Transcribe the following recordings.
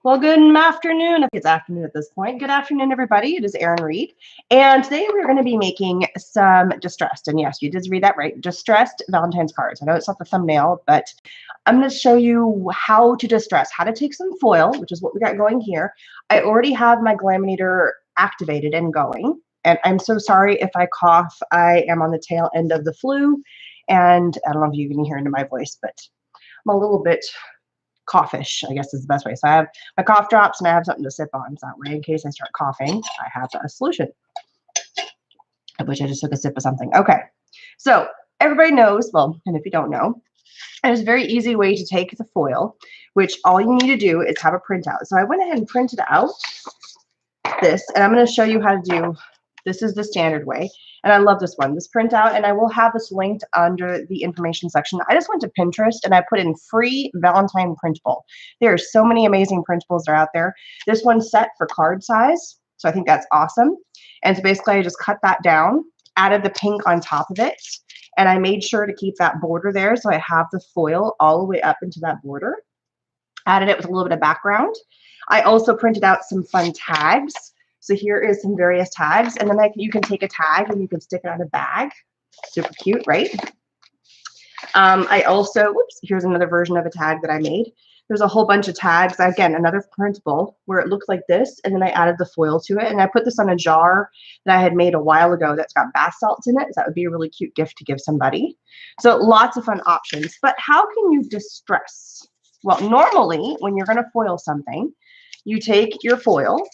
Well, good afternoon. If it's afternoon at this point, good afternoon, everybody. It is Erin Reed. And today we're going to be making some distressed, and yes, you did read that right, distressed Valentine's cards. I know it's not the thumbnail, but I'm going to show you how to distress, how to take some foil, which is what we got going here. I already have my glaminator activated and going. And I'm so sorry if I cough. I am on the tail end of the flu. And I don't know if you can hear into my voice, but I'm a little bit coughish, I guess is the best way. So I have my cough drops and I have something to sip on. So that way, in case I start coughing, I have a solution. I wish I just took a sip of something. Okay. So everybody knows, well, and if you don't know, there's a very easy way to take the foil, which all you need to do is have a printout. So I went ahead and printed out this, and I'm going to show you how to do, this is the standard way. And I love this one, this printout, and I will have this linked under the information section. I just went to Pinterest and I put in free Valentine printable. There are so many amazing printables that are out there. This one's set for card size, so I think that's awesome. And so basically I just cut that down, added the pink on top of it, and I made sure to keep that border there. So I have the foil all the way up into that border. Added it with a little bit of background. I also printed out some fun tags. So here is some various tags, and then you can take a tag and you can stick it on a bag. Super cute, right? I also, whoops, here's another version of a tag that I made. There's a whole bunch of tags. Again, another printable where it looks like this, and then I added the foil to it, and I put this on a jar that I had made a while ago that's got bath salts in it. So that would be a really cute gift to give somebody. So lots of fun options. But how can you distress? Well, normally when you're going to foil something, you take your foil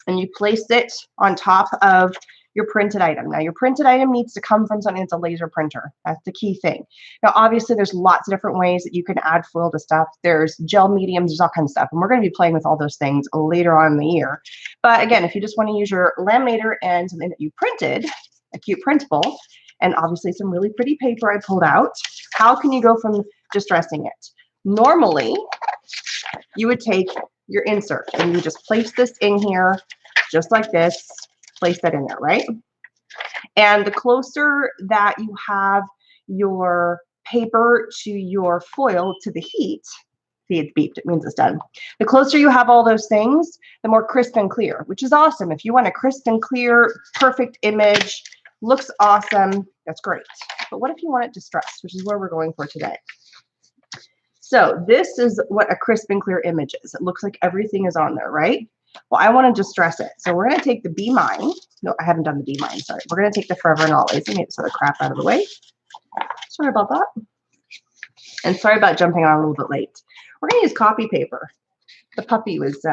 and you place it on top of your printed item. Now, your printed item needs to come from something that's a laser printer. That's the key thing. Now, obviously, there's lots of different ways that you can add foil to stuff. There's gel mediums, there's all kinds of stuff. And we're going to be playing with all those things later on in the year. But again, if you just want to use your laminator and something that you printed, a cute printable, and obviously some really pretty paper I pulled out, how can you go from distressing it? Normally, you would take your insert and you just place this in here just like this, place that in there, right? And the closer that you have your paper to your foil to the heat, see, it's beeped, it means it's done. The closer you have all those things, the more crisp and clear, which is awesome. If you want a crisp and clear, perfect image, looks awesome, that's great. But what if you want it distressed, which is where we're going for today? So this is what a crisp and clear image is. It looks like everything is on there, right? Well, I want to distress it. So we're going to take the Be Mine. No, I haven't done the Be Mine, sorry. We're going to take the Forever and Always. Let me get some of the crap out of the way. Sorry about that. And sorry about jumping on a little bit late. We're going to use copy paper. The puppy was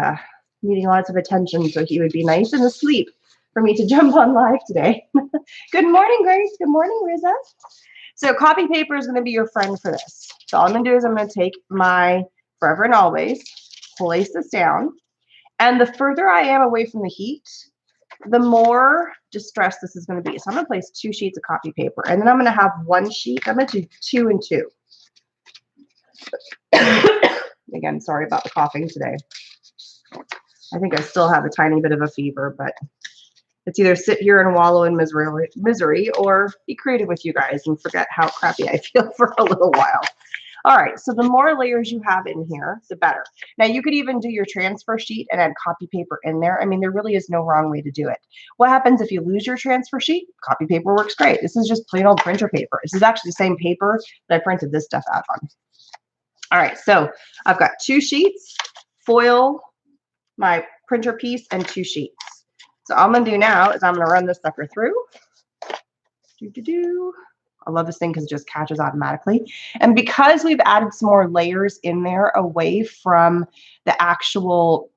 needing lots of attention, so he would be nice and asleep for me to jump on live today. Good morning, Grace. Good morning, Riza. So copy paper is going to be your friend for this. So all I'm going to do is I'm going to take my Forever and Always, place this down, and the further I am away from the heat, the more distressed this is going to be. So I'm going to place 2 sheets of copy paper, and then I'm going to have 1 sheet. I'm going to do 2 and 2. Again, sorry about the coughing today. I think I still have a tiny bit of a fever, but it's either sit here and wallow in misery or be creative with you guys and forget how crappy I feel for a little while. All right, so the more layers you have in here, the better. Now, you could even do your transfer sheet and add copy paper in there. I mean, there really is no wrong way to do it. What happens if you lose your transfer sheet? Copy paper works great. This is just plain old printer paper. This is actually the same paper that I printed this stuff out on. All right, so I've got 2 sheets, foil, my printer piece, and 2 sheets. So all I'm going to do now is I'm going to run this sucker through. I love this thing because it just catches automatically. And because we've added some more layers in there away from the actual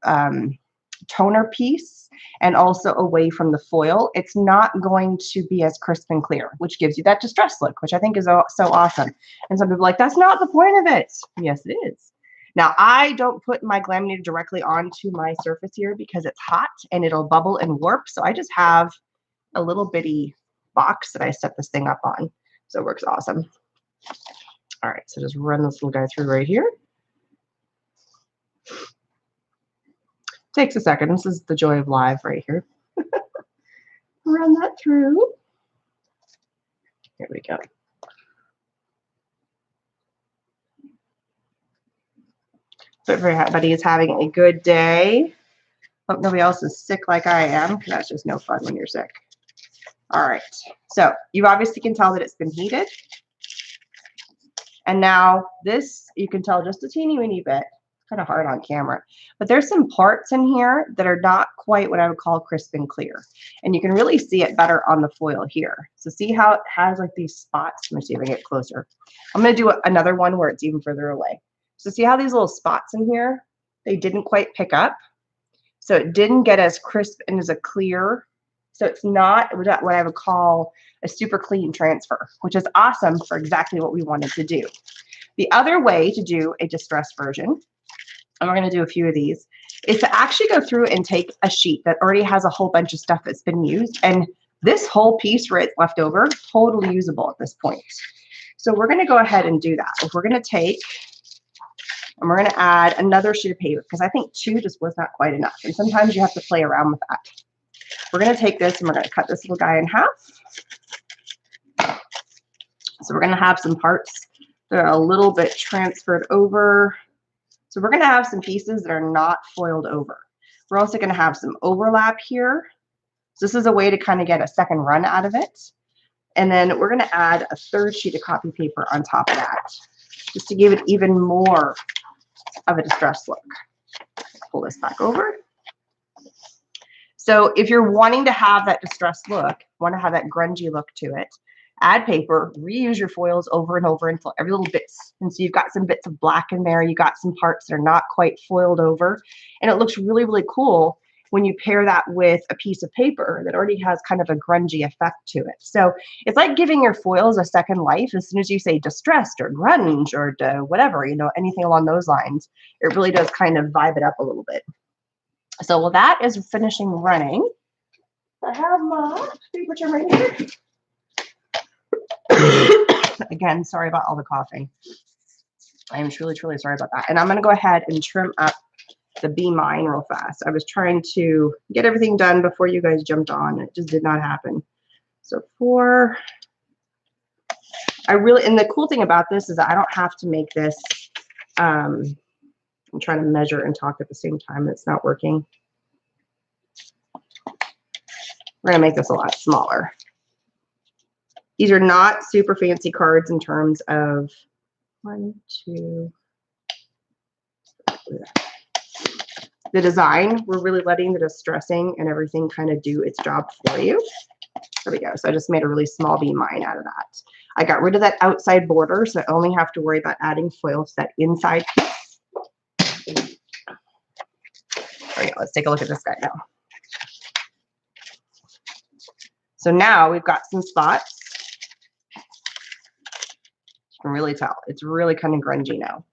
toner piece and also away from the foil, it's not going to be as crisp and clear, which gives you that distressed look, which I think is so awesome. And some people are like, that's not the point of it. Yes, it is. Now, I don't put my glaminator directly onto my surface here because it's hot and it'll bubble and warp. So I just have a little bitty box that I set this thing up on. So it works awesome. All right, so just run this little guy through right here. Takes a second. This is the joy of live right here. Run that through. Here we go. Hope everybody is having a good day. Hope nobody else is sick like I am, because that's just no fun when you're sick. All right, so you obviously can tell that it's been heated. And now this, you can tell just a teeny weeny bit. It's kind of hard on camera. But there's some parts in here that are not quite what I would call crisp and clear. And you can really see it better on the foil here. So see how it has like these spots? Let me see if I can get closer. I'm going to do another one where it's even further away. So see how these little spots in here, they didn't quite pick up. So it didn't get as crisp and as a clear. So it's not what I would call a super clean transfer, which is awesome for exactly what we wanted to do. The other way to do a distressed version, and we're going to do a few of these, is to actually go through and take a sheet that already has a whole bunch of stuff that's been used. And this whole piece where it's left over, totally usable at this point. So we're going to go ahead and do that. If we're going to take, and we're going to add another sheet of paper, because I think 2 just was not quite enough. And sometimes you have to play around with that. We're going to take this and we're going to cut this little guy in half. So we're going to have some parts that are a little bit transferred over. So we're going to have some pieces that are not foiled over. We're also going to have some overlap here. So this is a way to kind of get a second run out of it. And then we're going to add a 3rd sheet of copy paper on top of that, just to give it even more of a distressed look. Pull this back over. So if you're wanting to have that distressed look, want to have that grungy look to it, add paper, reuse your foils over and over until every little bits. And so you've got some bits of black in there. You got some parts that are not quite foiled over. And it looks really, really cool when you pair that with a piece of paper that already has kind of a grungy effect to it. So it's like giving your foils a second life. As soon as you say distressed or grunge or whatever, you know, anything along those lines, it really does kind of vibe it up a little bit. So while that is finishing running, I have my paper trim right here. Again, sorry about all the coughing. I am truly, truly sorry about that. And I'm going to go ahead and trim up the B mine real fast. I was trying to get everything done before you guys jumped on. It just did not happen. So and the cool thing about this is that I don't have to make this, I'm trying to measure and talk at the same time. It's not working. We're going to make this a lot smaller. These are not super fancy cards in terms of 1, 2, the design. We're really letting the distressing and everything kind of do its job for you. There we go. So I just made a really small B mine out of that. I got rid of that outside border, so I only have to worry about adding foil to that inside piece. There we go. Let's take a look at this guy now. So now we've got some spots. You can really tell. It's really kind of grungy now.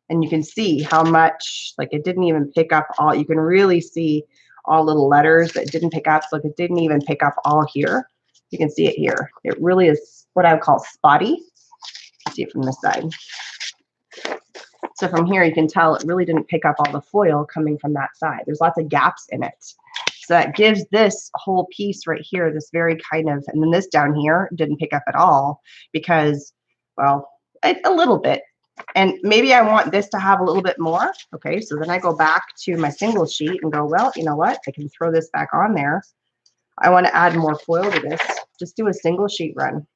And you can see how much, like it didn't even pick up all, you can really see all little letters that didn't pick up. Look, it didn't even pick up all here. You can see it here. It really is what I would call spotty. See it from this side. So from here, you can tell it really didn't pick up all the foil coming from that side. There's lots of gaps in it. So that gives this whole piece right here, this very kind of, and then this down here didn't pick up at all because, well, a little bit. And maybe I want this to have a little bit more. Okay, so then I go back to my single sheet and go, well, you know what? I can throw this back on there. I want to add more foil to this. Just do a single sheet run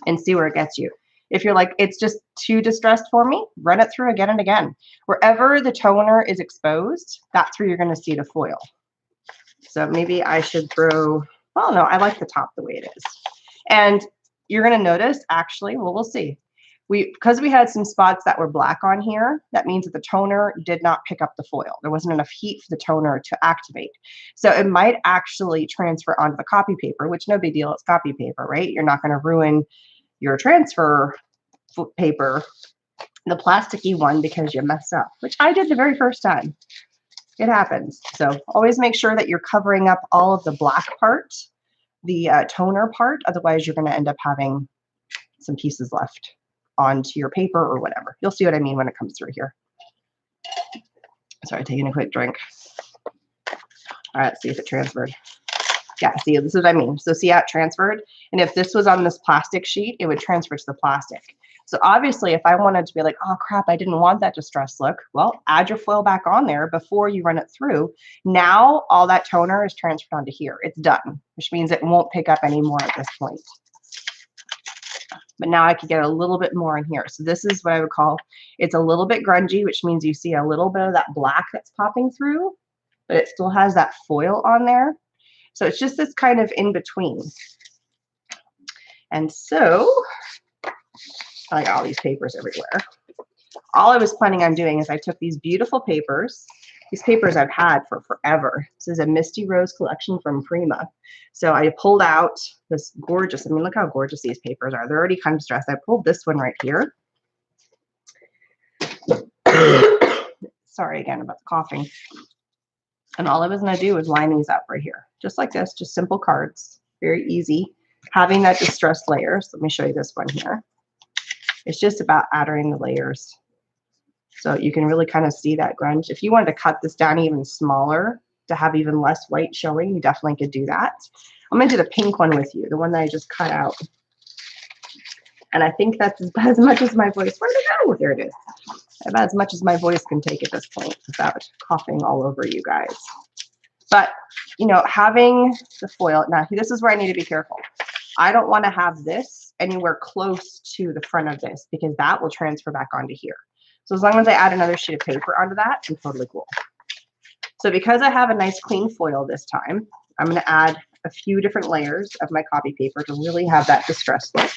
and see where it gets you. If you're like, it's just too distressed for me, run it through again and again. Wherever the toner is exposed, that's where you're going to see the foil. So maybe I should throw, well, no, I like the top the way it is. And you're going to notice, actually, well, we'll see. Because we had some spots that were black on here, that means that the toner did not pick up the foil. There wasn't enough heat for the toner to activate. So it might actually transfer onto the copy paper, which no big deal, it's copy paper, right? You're not going to ruin your transfer paper, the plasticky one, because you messed up, which I did the very first time. It happens. So always make sure that you're covering up all of the black part, the toner part. Otherwise, you're going to end up having some pieces left onto your paper or whatever. You'll see what I mean when it comes through here. Sorry, taking a quick drink. All right, let's see if it transferred. Yeah, see, this is what I mean. So see how it transferred? And if this was on this plastic sheet, it would transfer to the plastic. So obviously, if I wanted to be like, oh crap, I didn't want that distressed look, well, add your foil back on there before you run it through. Now all that toner is transferred onto here. It's done, which means it won't pick up anymore at this point. But now I can get a little bit more in here. So this is what I would call, it's a little bit grungy, which means you see a little bit of that black that's popping through, but it still has that foil on there. So it's just this kind of in between. And so I got all these papers everywhere. All I was planning on doing is I took these beautiful papers. These papers I've had for forever. This is a Misty Rose collection from Prima. So I pulled out this gorgeous, I mean, look how gorgeous these papers are. They're already kind of distressed. I pulled this one right here. Sorry again about the coughing. And all I was going to do was line these up right here. Just like this, just simple cards. Very easy. Having that distressed layers. Let me show you this one here. It's just about adding the layers. So you can really kind of see that grunge. If you wanted to cut this down even smaller to have even less white showing, you definitely could do that. I'm going to do the pink one with you, the one that I just cut out. And I think that's as much as my voice, where'd it go? There it is. About as much as my voice can take at this point without coughing all over you guys. But, you know, having the foil, now this is where I need to be careful. I don't want to have this anywhere close to the front of this because that will transfer back onto here. So as long as I add another sheet of paper onto that, I'm totally cool. So because I have a nice clean foil this time, I'm going to add a few different layers of my copy paper to really have that distressed look.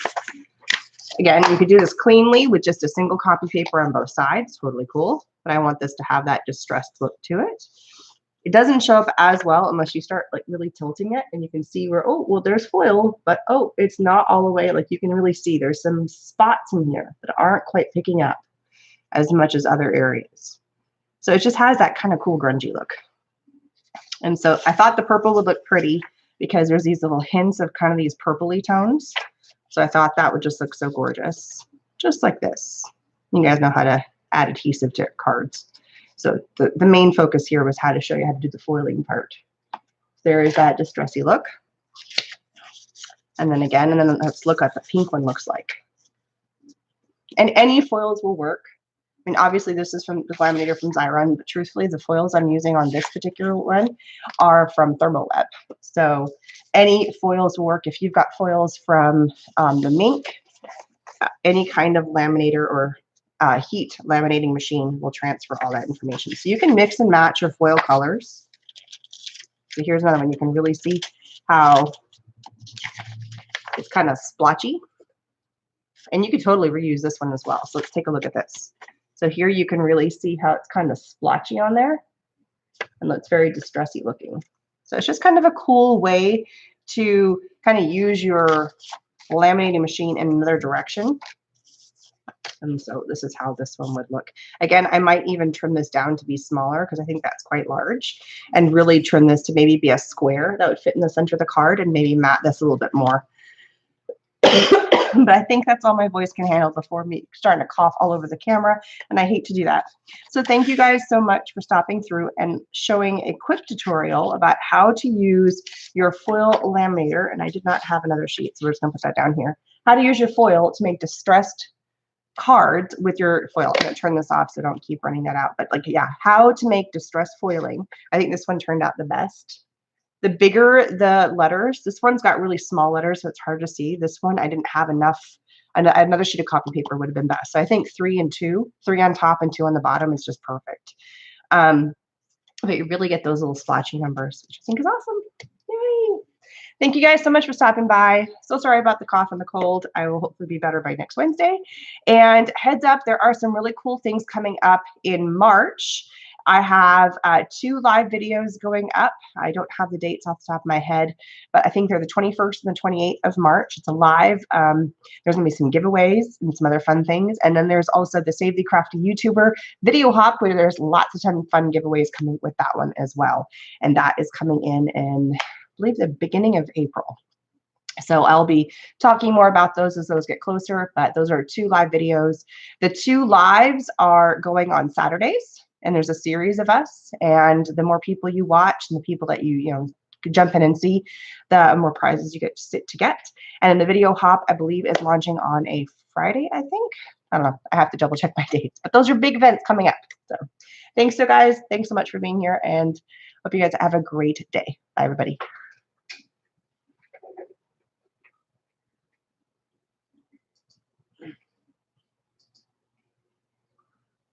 Again, you could do this cleanly with just a single copy paper on both sides, totally cool. But I want this to have that distressed look to it. It doesn't show up as well unless you start like really tilting it and you can see where, oh, well, there's foil, but oh, it's not all the way. Like you can really see there's some spots in here that aren't quite picking up as much as other areas. So it just has that kind of cool grungy look. And so I thought the purple would look pretty because there's these little hints of kind of these purpley tones. So I thought that would just look so gorgeous, just like this. You guys know how to add adhesive to cards. So the main focus here was how to show you how to do the foiling part. There is that distressy look. And then again, and then let's look at the pink one looks like. And any foils will work. I mean, obviously this is from the glaminator from Xyron, but truthfully, the foils I'm using on this particular one are from Thermoweb. So any foils will work. If you've got foils from the Mink, any kind of laminator or heat laminating machine will transfer all that information. So you can mix and match your foil colors. So here's another one. You can really see how it's kind of splotchy. And you could totally reuse this one as well. So let's take a look at this. So here you can really see how it's kind of splotchy on there and it's very distressy looking. So it's just kind of a cool way to kind of use your laminating machine in another direction. And so this is how this one would look. Again, I might even trim this down to be smaller because I think that's quite large and really trim this to maybe be a square that would fit in the center of the card and maybe mat this a little bit more. But I think that's all my voice can handle before me starting to cough all over the camera, and I hate to do that. So thank you guys so much for stopping through and showing a quick tutorial about how to use your foil laminator, and I did not have another sheet, so we're just going to put that down here. How to use your foil to make distressed cards with your foil. I'm going to turn this off so don't keep running that out, but like, yeah, how to make distressed foiling. I think this one turned out the best. The bigger the letters, this one's got really small letters, so it's hard to see. This one, I didn't have enough. Another sheet of copy paper would have been best. So I think 3 and 2, 3 on top and 2 on the bottom is just perfect. But you really get those little splotchy numbers, which I think is awesome. Yay! Thank you guys so much for stopping by. So sorry about the cough and the cold. I will hopefully be better by next Wednesday. And heads up, there are some really cool things coming up in March. I have 2 live videos going up. I don't have the dates off the top of my head, but I think they're the 21st and the 28th of March. It's a live. There's going to be some giveaways and some other fun things. And then there's also the Save the Crafty YouTuber video hop, where there's lots of fun giveaways coming with that one as well. And that is coming in, I believe, the beginning of April. So I'll be talking more about those as those get closer, but those are 2 live videos. The 2 lives are going on Saturdays. And there's a series of us, and the more people you watch and the people that you jump in and see, the more prizes you get to get. And then the video hop, I believe, is launching on a Friday, I think. I don't know. I have to double check my dates, but those are big events coming up. So thanks, so guys. Thanks so much for being here, and hope you guys have a great day. Bye, everybody.